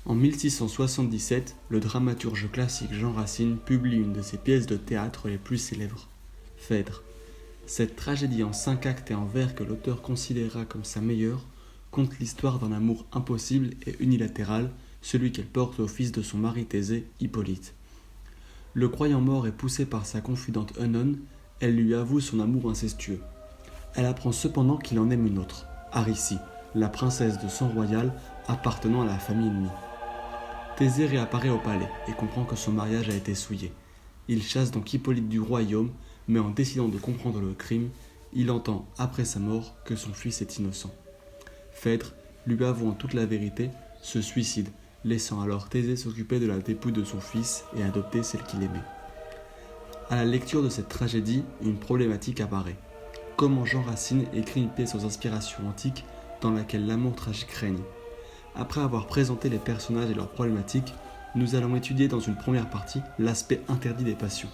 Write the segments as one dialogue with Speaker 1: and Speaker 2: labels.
Speaker 1: En 1677, le dramaturge classique Jean Racine publie une de ses pièces de théâtre les plus célèbres, Phèdre. Cette tragédie en 5 actes et en vers que l'auteur considéra comme sa meilleure conte l'histoire d'un amour impossible et unilatéral, celui qu'elle porte au fils de son mari Thésée, Hippolyte. Le croyant mort et poussé par sa confidente Œnone, elle lui avoue son amour incestueux. Elle apprend cependant qu'il en aime une autre, Aricie, la princesse de sang royal appartenant à la famille ennemie. Thésée réapparaît au palais et comprend que son mariage a été souillé. Il chasse donc Hippolyte du royaume, mais en décidant de comprendre le crime, il entend, après sa mort, que son fils est innocent. Phèdre, lui avouant toute la vérité, se suicide, laissant alors Thésée s'occuper de la dépouille de son fils et adopter celle qu'il aimait. À la lecture de cette tragédie, une problématique apparaît. Comment Jean Racine écrit une pièce aux inspirations antiques dans laquelle l'amour tragique règne? Après avoir présenté les personnages et leurs problématiques, nous allons étudier dans une première partie l'aspect interdit des passions.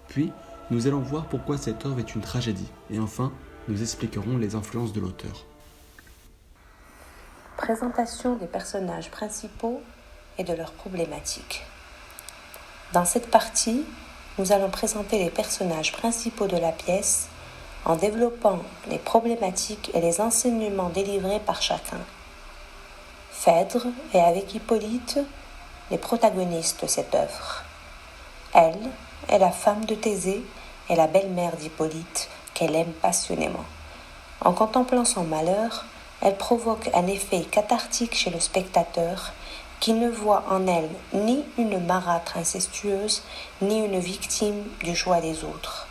Speaker 1: Puis, nous allons voir pourquoi cette œuvre est une tragédie. Et enfin, nous expliquerons les influences de l'auteur.
Speaker 2: Présentation des personnages principaux et de leurs problématiques. Dans cette partie, nous allons présenter les personnages principaux de la pièce en développant les problématiques et les enseignements délivrés par chacun. Phèdre est avec Hippolyte les protagonistes de cette œuvre. Elle est la femme de Thésée et la belle-mère d'Hippolyte qu'elle aime passionnément. En contemplant son malheur, elle provoque un effet cathartique chez le spectateur qui ne voit en elle ni une marâtre incestueuse ni une victime du choix des autres.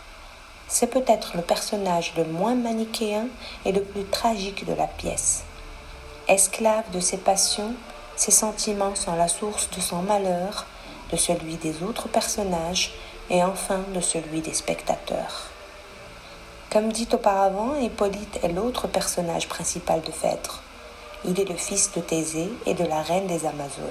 Speaker 2: C'est peut-être le personnage le moins manichéen et le plus tragique de la pièce. Esclave de ses passions, ses sentiments sont la source de son malheur, de celui des autres personnages et enfin de celui des spectateurs. Comme dit auparavant, Hippolyte est l'autre personnage principal de Phèdre. Il est le fils de Thésée et de la reine des Amazones.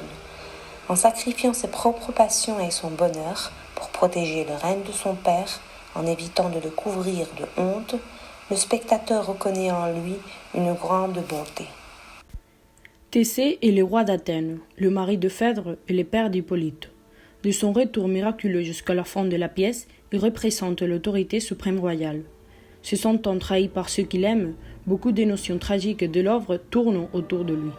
Speaker 2: En sacrifiant ses propres passions et son bonheur pour protéger le règne de son père, en évitant de le couvrir de honte, le spectateur reconnaît en lui une grande bonté.
Speaker 3: Thésée est le roi d'Athènes, le mari de Phèdre et le père d'Hippolyte. De son retour miraculeux jusqu'à la fin de la pièce, il représente l'autorité suprême royale. Se sentant trahi par ceux qu'il aime, beaucoup des notions tragiques de l'œuvre tournent autour de lui.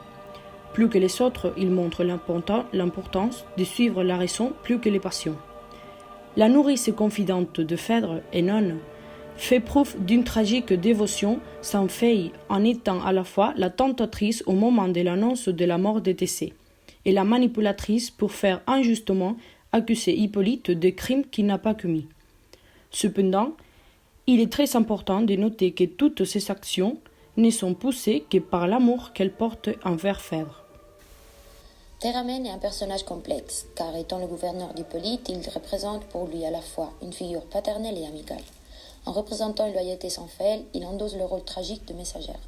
Speaker 3: Plus que les autres, il montre l'importance de suivre la raison plus que les passions. La nourrice confidente de Phèdre, Œnone, fait preuve d'une tragique dévotion sans faille en étant à la fois la tentatrice au moment de l'annonce de la mort de Thésée et la manipulatrice pour faire injustement accuser Hippolyte de crimes qu'il n'a pas commis. Cependant, il est très important de noter que toutes ces actions ne sont poussées que par l'amour qu'elle porte envers Phèdre.
Speaker 4: Théramène est un personnage complexe, car étant le gouverneur d'Hippolyte, il représente pour lui à la fois une figure paternelle et amicale. En représentant une loyauté sans faille, il endosse le rôle tragique de messagère,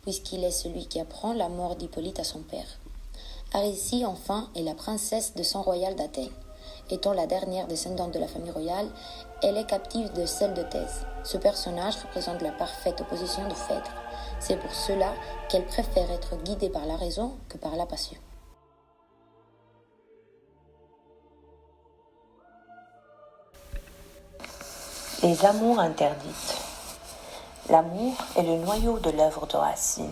Speaker 4: puisqu'il est celui qui apprend la mort d'Hippolyte à son père. Aricie, enfin, est la princesse de sang royal d'Athènes. Étant la dernière descendante de la famille royale, elle est captive de celle de Thèse. Ce personnage représente la parfaite opposition de Phèdre. C'est pour cela qu'elle préfère être guidée par la raison que par la passion.
Speaker 2: Les amours interdites. L'amour est le noyau de l'œuvre de Racine.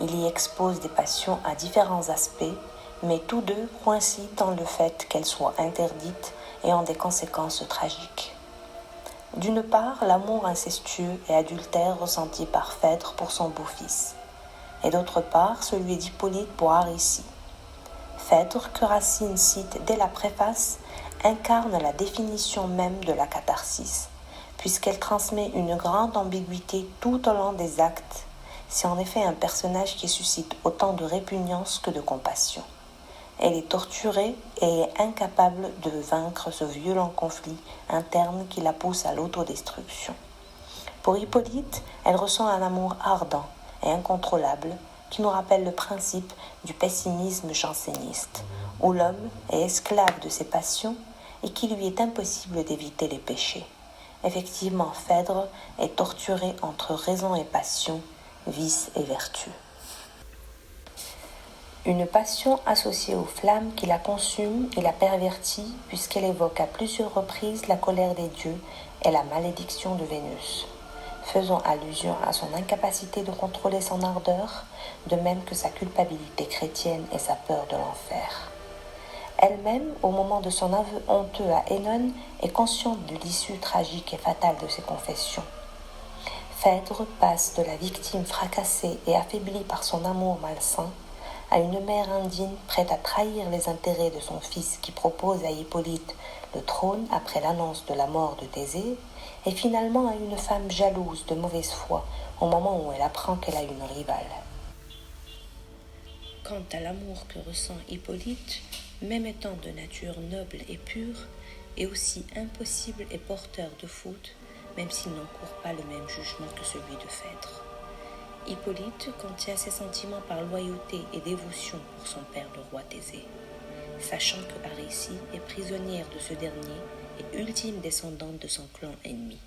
Speaker 2: Il y expose des passions à différents aspects, mais tous deux coïncident dans le fait qu'elles soient interdites et ont des conséquences tragiques. D'une part, l'amour incestueux et adultère ressenti par Phèdre pour son beau-fils, et d'autre part, celui d'Hippolyte pour Aricie. Phèdre, que Racine cite dès la préface, incarne la définition même de la catharsis, puisqu'elle transmet une grande ambiguïté tout au long des actes. C'est en effet un personnage qui suscite autant de répugnance que de compassion. Elle est torturée et est incapable de vaincre ce violent conflit interne qui la pousse à l'autodestruction. Pour Hippolyte, elle ressent un amour ardent et incontrôlable qui nous rappelle le principe du pessimisme janséniste, où l'homme est esclave de ses passions et qu'il lui est impossible d'éviter les péchés. Effectivement, Phèdre est torturé entre raison et passion, vice et vertu. Une passion associée aux flammes qui la consument et la pervertit puisqu'elle évoque à plusieurs reprises la colère des dieux et la malédiction de Vénus, faisant allusion à son incapacité de contrôler son ardeur, de même que sa culpabilité chrétienne et sa peur de l'enfer. Elle-même, au moment de son aveu honteux à Œnone, est consciente de l'issue tragique et fatale de ses confessions. Phèdre passe de la victime fracassée et affaiblie par son amour malsain à une mère indigne prête à trahir les intérêts de son fils qui propose à Hippolyte le trône après l'annonce de la mort de Thésée, et finalement à une femme jalouse de mauvaise foi au moment où elle apprend qu'elle a une rivale. Quant à l'amour que ressent Hippolyte, même étant de nature noble et pure, est aussi impossible et porteur de faute, même s'il n'encourt pas le même jugement que celui de Phèdre. Hippolyte contient ses sentiments par loyauté et dévotion pour son père le roi Thésée, sachant que Aricie est prisonnière de ce dernier et ultime descendante de son clan ennemi.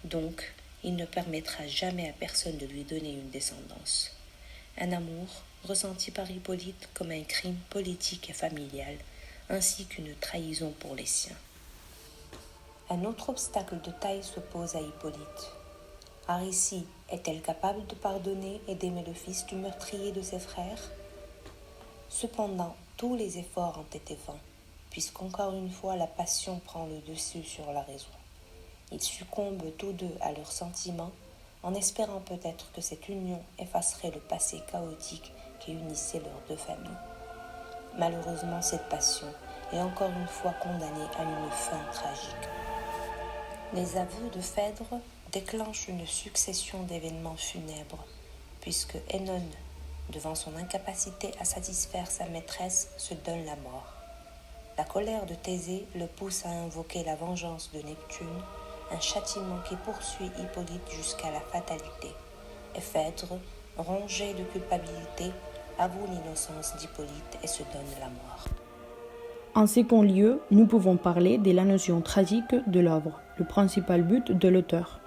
Speaker 2: Donc, il ne permettra jamais à personne de lui donner une descendance. Un amour ressenti par Hippolyte comme un crime politique et familial, ainsi qu'une trahison pour les siens. Un autre obstacle de taille se pose à Hippolyte. Aricie est-elle capable de pardonner et d'aimer le fils du meurtrier de ses frères? Cependant, tous les efforts ont été vains, puisqu'encore une fois la passion prend le dessus sur la raison. Ils succombent tous deux à leurs sentiments, en espérant peut-être que cette union effacerait le passé chaotique qui unissait leurs deux familles. Malheureusement, cette passion est encore une fois condamnée à une fin tragique. Les aveux de Phèdre déclenchent une succession d'événements funèbres, puisque Œnone, devant son incapacité à satisfaire sa maîtresse, se donne la mort. La colère de Thésée le pousse à invoquer la vengeance de Neptune, un châtiment qui poursuit Hippolyte jusqu'à la fatalité. Et Phèdre, rongé de culpabilité, avoue l'innocence d'Hippolyte et se donne la mort.
Speaker 3: En second lieu, nous pouvons parler de la notion tragique de l'œuvre, le principal but de l'auteur.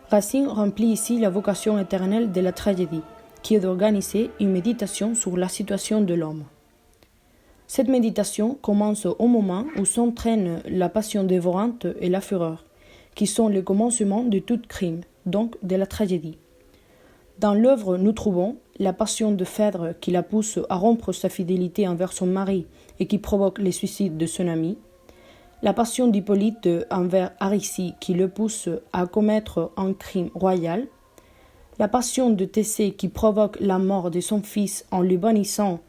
Speaker 3: Racine remplit ici la vocation éternelle de la tragédie, qui est d'organiser une méditation sur la situation de l'homme. Cette méditation commence au moment où s'entraînent la passion dévorante et la fureur, qui sont le commencement de tout crime, donc de la tragédie. Dans l'œuvre, nous trouvons la passion de Phèdre qui la pousse à rompre sa fidélité envers son mari et qui provoque le suicide de son ami, la passion d'Hippolyte envers Aricie qui le pousse à commettre un crime royal, la passion de Thésée qui provoque la mort de son fils en le bannissant,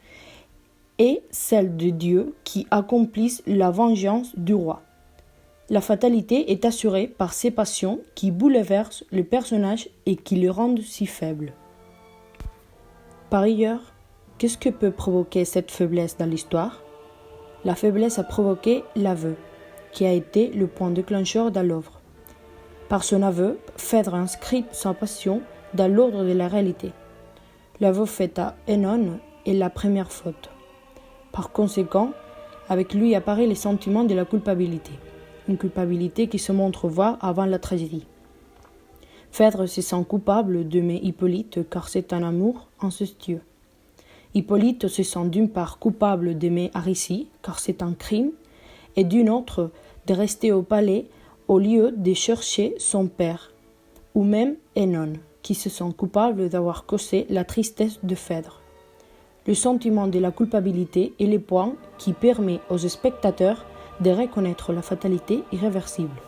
Speaker 3: et celle de Dieu qui accomplissent la vengeance du roi. La fatalité est assurée par ces passions qui bouleversent le personnage et qui le rendent si faible. Par ailleurs, qu'est-ce que peut provoquer cette faiblesse dans l'histoire? La faiblesse a provoqué l'aveu, qui a été le point déclencheur dans l'œuvre. Par son aveu, Phèdre inscrit sa passion dans l'ordre de la réalité. L'aveu fait à Œnone est la première faute. Par conséquent, avec lui apparaît le sentiment de la culpabilité, une culpabilité qui se montre voir avant la tragédie. Phèdre se sent coupable d'aimer Hippolyte car c'est un amour incestueux. Hippolyte se sent d'une part coupable d'aimer Aricie car c'est un crime, et d'une autre de rester au palais au lieu de chercher son père, ou même Œnone, qui se sent coupable d'avoir causé la tristesse de Phèdre. Le sentiment de la culpabilité est le point qui permet aux spectateurs de reconnaître la fatalité irréversible.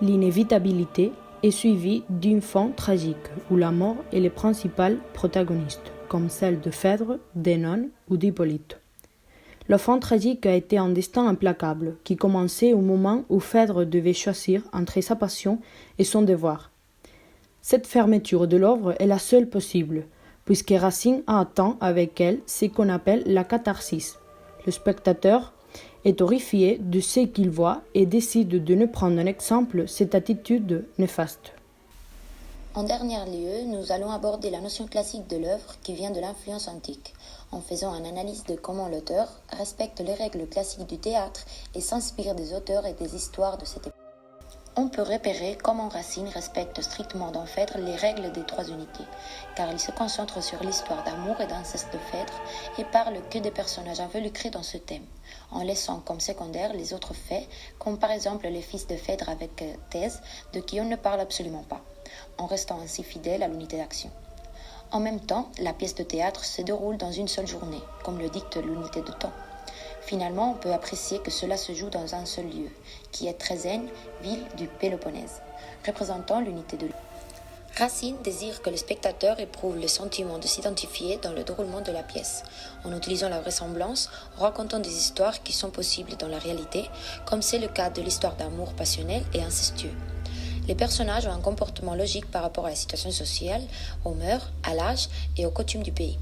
Speaker 3: L'inévitabilité est suivie d'une fin tragique où la mort est le principal protagoniste, comme celle de Phèdre, d'Œnone ou d'Hippolyte. La fin tragique a été un destin implacable qui commençait au moment où Phèdre devait choisir entre sa passion et son devoir. Cette fermeture de l'œuvre est la seule possible, puisque Racine a atteint avec elle ce qu'on appelle la catharsis. Le spectateur est horrifié de ce qu'il voit et décide de ne prendre en exemple cette attitude néfaste.
Speaker 4: En dernier lieu, nous allons aborder la notion classique de l'œuvre qui vient de l'influence antique, en faisant une analyse de comment l'auteur respecte les règles classiques du théâtre et s'inspire des auteurs et des histoires de cette époque. On peut repérer comment Racine respecte strictement dans Phèdre les règles des trois unités, car il se concentre sur l'histoire d'amour et d'inceste de Phèdre et parle que des personnages involucrés dans ce thème, en laissant comme secondaires les autres faits, comme par exemple les fils de Phèdre avec Thèse, de qui on ne parle absolument pas, en restant ainsi fidèle à l'unité d'action. En même temps, la pièce de théâtre se déroule dans une seule journée, comme le dicte l'unité de temps. Finalement, on peut apprécier que cela se joue dans un seul lieu, qui est Trézène, ville du Péloponnèse, représentant l'unité de l'eau. Racine désire que le spectateur éprouve le sentiment de s'identifier dans le déroulement de la pièce, en utilisant la vraisemblance, en racontant des histoires qui sont possibles dans la réalité, comme c'est le cas de l'histoire d'amour passionnel et incestueux. Les personnages ont un comportement logique par rapport à la situation sociale, aux mœurs, à l'âge et aux coutumes du pays.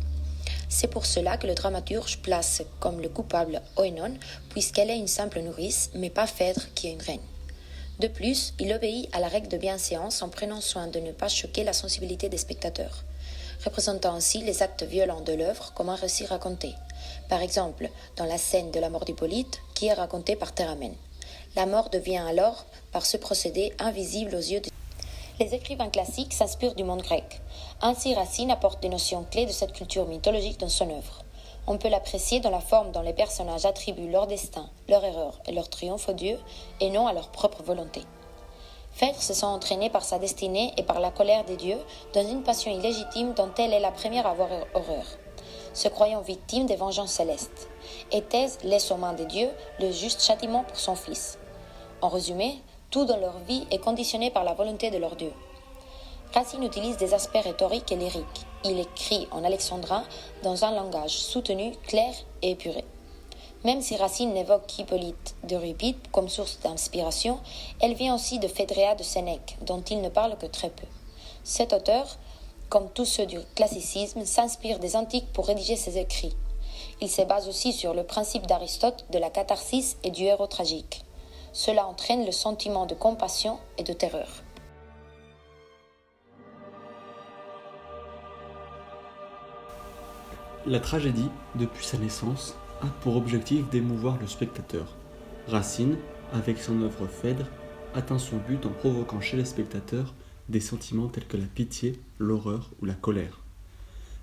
Speaker 4: C'est pour cela que le dramaturge place comme le coupable Oénone, puisqu'elle est une simple nourrice, mais pas Phèdre qui est une reine. De plus, il obéit à la règle de bienséance en prenant soin de ne pas choquer la sensibilité des spectateurs, représentant ainsi les actes violents de l'œuvre comme un récit raconté. Par exemple, dans la scène de la mort d'Hippolyte, qui est racontée par Théramène. La mort devient alors, par ce procédé, invisible aux yeux de... Les écrivains classiques s'inspirent du monde grec. Ainsi, Racine apporte des notions clés de cette culture mythologique dans son œuvre. On peut l'apprécier dans la forme dont les personnages attribuent leur destin, leur erreur et leur triomphe aux dieux, et non à leur propre volonté. Phèdre se sent entraînée par sa destinée et par la colère des dieux dans une passion illégitime dont elle est la première à avoir horreur, se croyant victime des vengeances célestes. Et Thèse laisse aux mains des dieux le juste châtiment pour son fils. En résumé, tout dans leur vie est conditionné par la volonté de leur dieu. Racine utilise des aspects rhétoriques et lyriques. Il écrit en alexandrin dans un langage soutenu, clair et épuré. Même si Racine n'évoque qu'Hippolyte d'Euripide comme source d'inspiration, elle vient aussi de Phèdrea de Sénèque, dont il ne parle que très peu. Cet auteur, comme tous ceux du classicisme, s'inspire des antiques pour rédiger ses écrits. Il se base aussi sur le principe d'Aristote de la catharsis et du héros tragique. Cela entraîne le sentiment de compassion et de terreur.
Speaker 1: La tragédie, depuis sa naissance, a pour objectif d'émouvoir le spectateur. Racine, avec son œuvre Phèdre, atteint son but en provoquant chez les spectateurs des sentiments tels que la pitié, l'horreur ou la colère.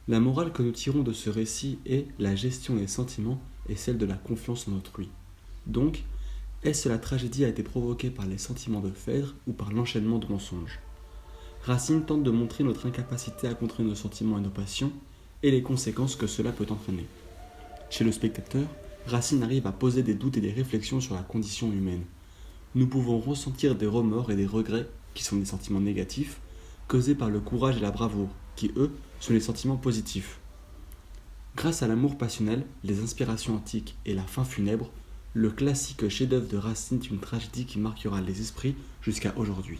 Speaker 1: La morale que nous tirons de ce récit est la gestion des sentiments et celle de la confiance en autrui. Donc, est-ce que la tragédie a été provoquée par les sentiments de Phèdre ou par l'enchaînement de mensonges ? Racine tente de montrer notre incapacité à contrôler nos sentiments et nos passions et les conséquences que cela peut entraîner. Chez le spectateur, Racine arrive à poser des doutes et des réflexions sur la condition humaine. Nous pouvons ressentir des remords et des regrets, qui sont des sentiments négatifs, causés par le courage et la bravoure, qui eux sont les sentiments positifs. Grâce à l'amour passionnel, les inspirations antiques et la fin funèbre, le classique chef-d'œuvre de Racine est une tragédie qui marquera les esprits jusqu'à aujourd'hui.